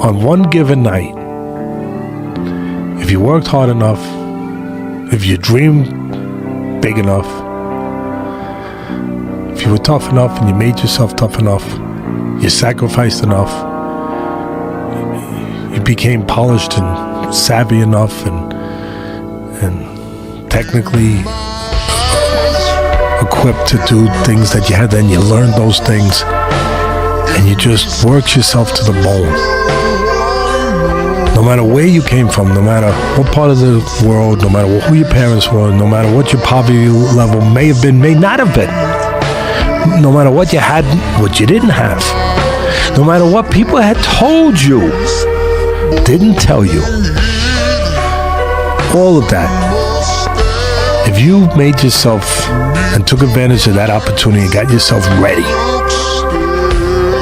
on one given night, if you worked hard enough, if you dreamed big enough, if you were tough enough and you made yourself tough enough, you sacrificed enough, you became polished and savvy enough and technically equipped to do things that you had, then you learned those things and you just worked yourself to the bone. No matter where you came from, no matter what part of the world, no matter who your parents were, no matter what your poverty level may have been, may not have been, no matter what you had, what you didn't have, no matter what people had told you, didn't tell you, all of that, if you made yourself and took advantage of that opportunity and got yourself ready,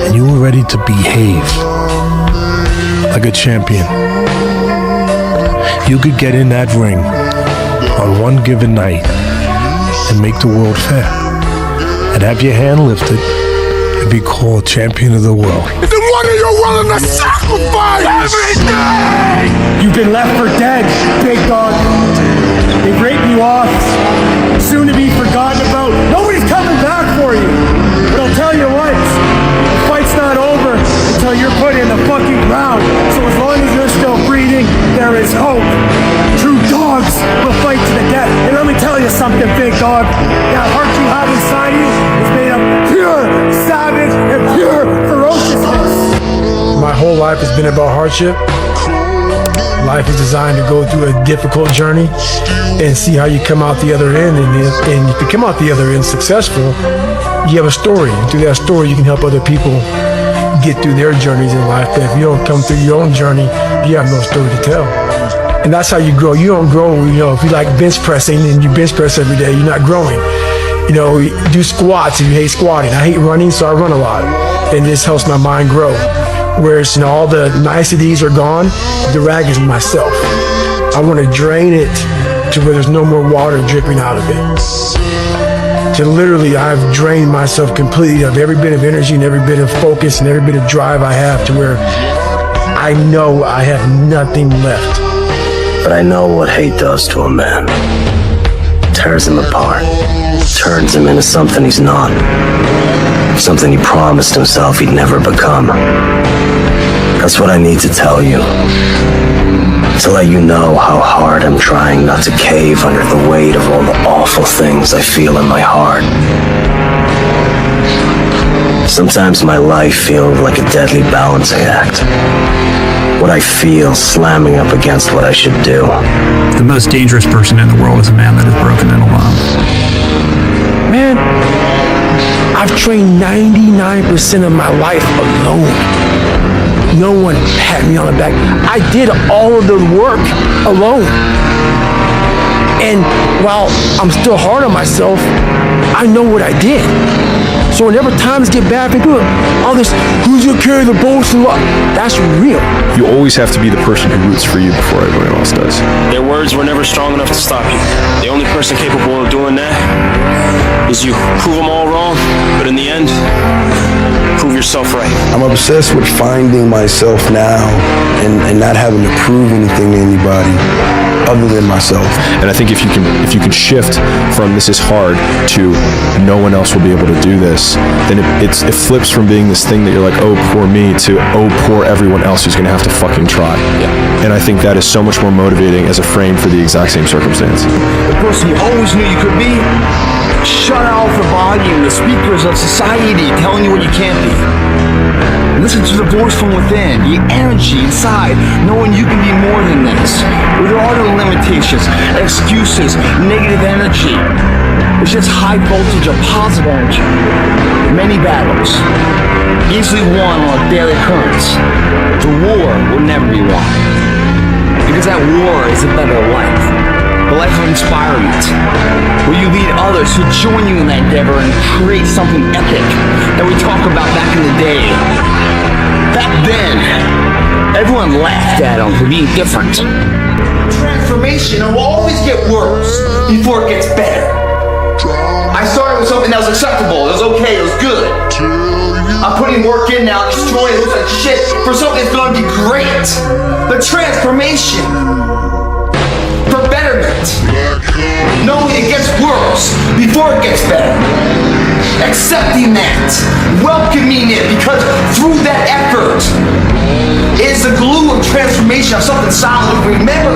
and you were ready to behave like a champion, you could get in that ring on one given night and make the world fair and have your hand lifted and be called champion of the world. Then what are you willing to sacrifice? Everything! You've been left for dead, big dog. They've raped you off, soon to be forgotten about. Nobody's coming back for you. But I'll tell you what, the fight's not over until you're put in the fucking ground. So as long as you're still breathing, there is hope. True dogs will fight to the death. And let me tell you something, big dog. That heart you have inside you is made of pure savage and pure ferociousness. My whole life has been about hardship. Life is designed to go through a difficult journey and see how you come out the other end. And if you come out the other end successful, you have a story. And through that story, you can help other people get through their journeys in life. But if you don't come through your own journey, you have no story to tell. And that's how you grow. You don't grow, if you like bench pressing and you bench press every day, you're not growing. Do squats if you hate squatting. I hate running, so I run a lot. And this helps my mind grow. Whereas, all the niceties are gone, the rag is myself. I want to drain it to where there's no more water dripping out of it. To literally, I've drained myself completely of every bit of energy and every bit of focus and every bit of drive I have to where I know I have nothing left. But I know what hate does to a man. Tears him apart. Turns him into something he's not. Something he promised himself he'd never become. That's what I need to tell you. To let you know how hard I'm trying not to cave under the weight of all the awful things I feel in my heart. Sometimes my life feels like a deadly balancing act. What I feel slamming up against what I should do. The most dangerous person in the world is a man that is broken and alone. Man, I've trained 99% of my life alone. No one pat me on the back. I did all of the work alone. And while I'm still hard on myself, I know what I did. So whenever times get bad, people all this, who's gonna carry the bullshit? That's real. You always have to be the person who roots for you before everyone else does. Their words were never strong enough to stop you. The only person capable of doing that is you. Prove them all wrong, but in the end, prove yourself right. I'm obsessed with finding myself now and not having to prove anything to anybody other than myself. And I think if you can shift from this is hard to no one else will be able to do this, then it flips from being this thing that you're like, oh, poor me, to oh, poor everyone else who's going to have to fucking try. Yeah. And I think that is so much more motivating as a frame for the exact same circumstance. The person you always knew you could be, shut off the volume, the speakers of society telling you what you can't be. Listen to the voice from within, the energy inside, knowing you can be more than this. Where there are no limitations, excuses, negative energy. It's just high voltage of positive energy. Many battles, easily won on daily occurrence. The war will never be won. Because that war is a better life. A life of inspirement, where you lead others to join you in that endeavor and create something epic that we talk about back in the day. Back then, everyone laughed at them for being different. Transformation will always get worse before it gets better. I started with something that was acceptable, it was okay, it was good. I'm putting work in now, destroying it, looks like shit for something that's gonna be great. The transformation. For betterment. Knowing it gets worse before it gets better. Accepting that. Welcoming it, because through that effort is the glue of transformation of something solid we remember.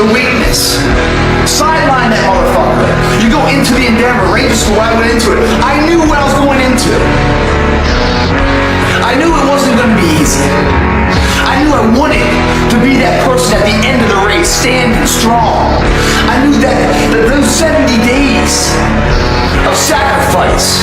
The weakness. Sideline that motherfucker. You go into the endeavor, Ranger School, I went into it. I knew what I was going into. I knew it wasn't going to be easy. I knew I wanted to be that person at the end of the race, standing strong. I knew that those 70 days of sacrifice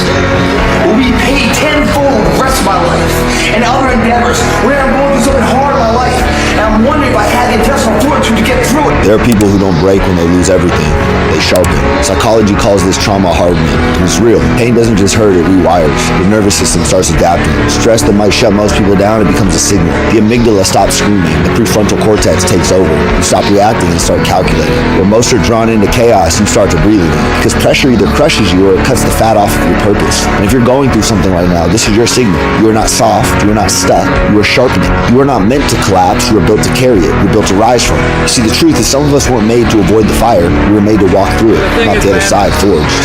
will be paid tenfold the rest of my life and other endeavors where I'm going through something hard in my life. And I'm wondering if I had the intestinal fortitude to get through it. There are people who don't break when they lose everything. They sharpen. Psychology calls this trauma hardening, and it's real. Pain doesn't just hurt, it rewires. Your nervous system starts adapting. Stress that might shut most people down, it becomes a signal. The amygdala stops screaming. The prefrontal cortex takes over. You stop reacting and start calculating. Where most are drawn into chaos, you start to breathe again. Because pressure either crushes you or it cuts the fat off of your purpose. And if you're going through something right now, this is your signal. You are not soft. You are not stuck. You are sharpening. You are not meant to collapse. You are built to carry it. You're built to rise from it. You see, the truth is some of us weren't made to avoid the fire. We were made to walk through it, not the other side forged.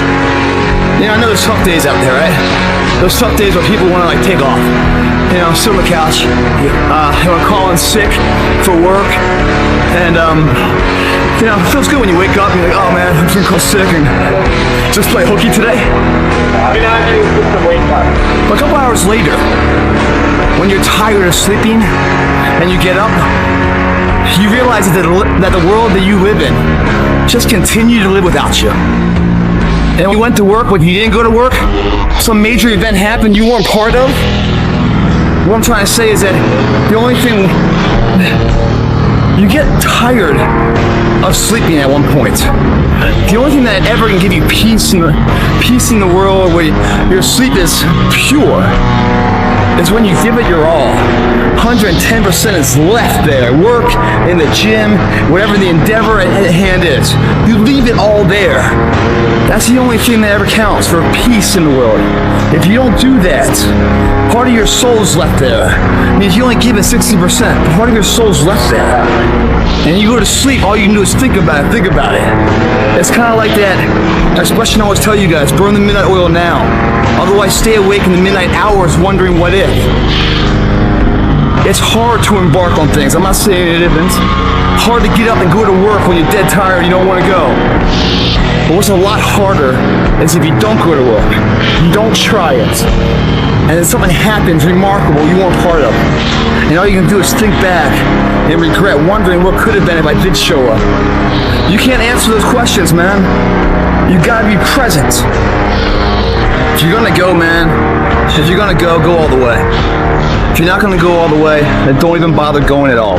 You know, I know there's tough days out there, right? Those tough days where people want to take off. You know, sit on the couch. You know, call in sick for work. And, you know, it feels good when you wake up and you're like, oh man, I'm just gonna call sick and just play hooky today. But a couple hours later, when you're tired of sleeping and you get up, you realize that the world that you live in just continued to live without you. And when you went to work, when you didn't go to work, some major event happened you weren't part of. What I'm trying to say is that the only thing, you get tired of sleeping at one point. The only thing that ever can give you peace in the world where your sleep is pure is when you give it your all. 110% is left there. Work, in the gym, whatever the endeavor at hand is. You leave it all there. That's the only thing that ever counts for peace in the world. If you don't do that, part of your soul's left there. I mean, if you only give it 60%, part of your soul's left there. And you go to sleep, all you can do is think about it, It's kind of like that expression I always tell you guys, burn the midnight oil now. Otherwise stay awake in the midnight hours wondering what if. It's hard to embark on things. I'm not saying it isn't. Hard to get up and go to work when you're dead tired, you don't want to go. But what's a lot harder is if you don't go to work, you don't try it, and then something happens remarkable you weren't part of. And all you can do is think back and regret, wondering what could have been if I did show up. You can't answer those questions, man. You gotta be present. If you're gonna go, man, if you're gonna go all the way. If you're not gonna go all the way, then don't even bother going at all.